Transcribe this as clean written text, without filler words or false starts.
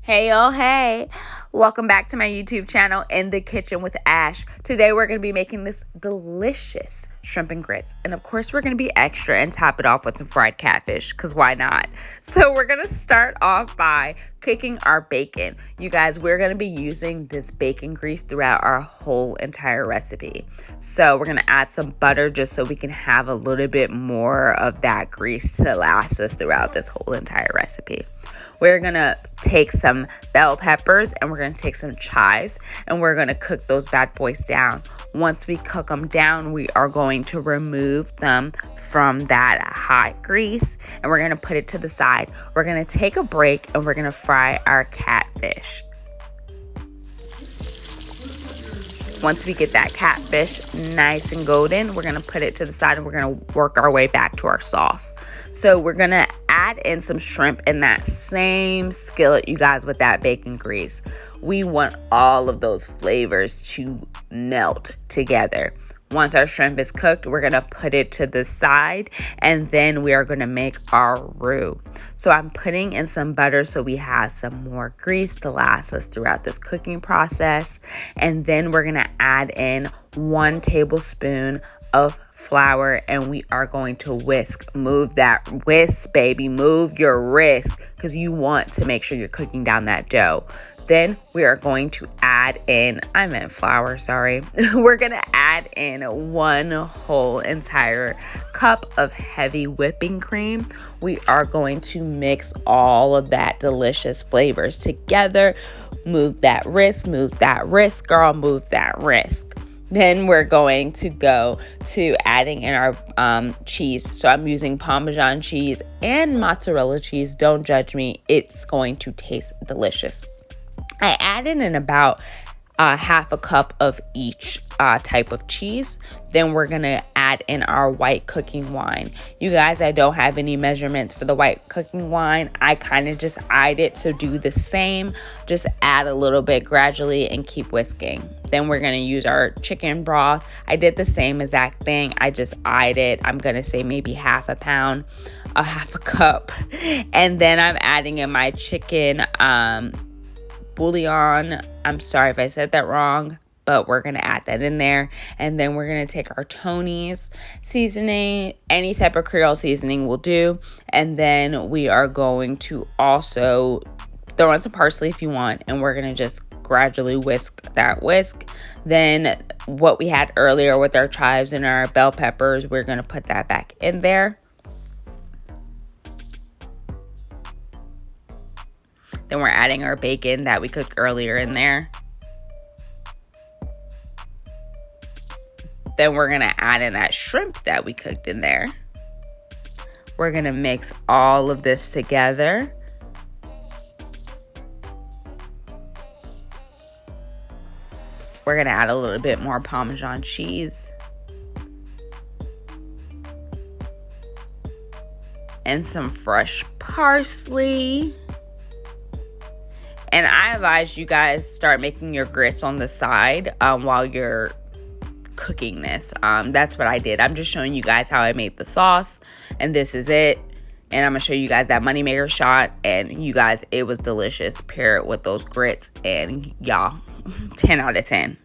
Hey, oh, hey. Welcome back to my YouTube channel, In the Kitchen with Ash. Today, we're going to be making this delicious shrimp and grits. And of course, we're going to be extra and top it off with some fried catfish, because why not? So we're going to start off by cooking our bacon. You guys, we're going to be using this bacon grease throughout our whole entire recipe. So we're going to add some butter just so we can have a little bit more of that grease to last us throughout this whole entire recipe. We're going to take some bell peppers and we're going to take some chives and we're going to cook those bad boys down. Once we cook them down, we are going to remove them from that hot grease and we're going to put it to the side. We're going to take a break and we're going to fry our catfish. Once we get that catfish nice and golden, we're going to put it to the side and we're going to work our way back to our sauce. So we're going to add in some shrimp in that same skillet, you guys, with that bacon grease. We want all of those flavors to melt together. Once our shrimp is cooked, we're going to put it to the side and then we are going to make our roux. So I'm putting in some butter so we have some more grease to last us throughout this cooking process. And then we're going to add in 1 tablespoon of flour and we are going to whisk. Move that whisk, baby. Move your wrist because you want to make sure you're cooking down that dough. Then we are going to add in, flour, sorry. We're going to add in 1 whole entire cup of heavy whipping cream. We are going to mix all of that delicious flavors together. Move that wrist, girl, move that wrist. Then we're going to go to adding in our cheese. So I'm using Parmesan cheese and Mozzarella cheese. Don't judge me. It's going to taste delicious. I added in about half a cup of each type of cheese. Then we're going to add in our white cooking wine. You guys, I don't have any measurements for the white cooking wine. I kind of just eyed it. So do the same. Just add a little bit gradually and keep whisking. Then we're going to use our chicken broth. I did the same exact thing. I just eyed it. I'm going to say maybe half a pound, half a cup. And then I'm adding in my chicken Bouillon. I'm sorry if I said that wrong, but we're going to add that in there. And then we're going to take our Tony's seasoning, any type of Creole seasoning will do. And then we are going to also throw in some parsley if you want. And we're going to just gradually whisk that whisk. Then what we had earlier with our chives and our bell peppers, we're going to put that back in there. Then we're adding our bacon that we cooked earlier in there. Then we're going to add in that shrimp that we cooked in there. We're going to mix all of this together. We're going to add a little bit more Parmesan cheese. And some fresh parsley. And I advise you guys start making your grits on the side while you're cooking this. That's what I did. I'm just showing you guys how I made the sauce. And this is it. And I'm going to show you guys that moneymaker shot. And you guys, it was delicious. Pair it with those grits. And y'all, 10 out of 10.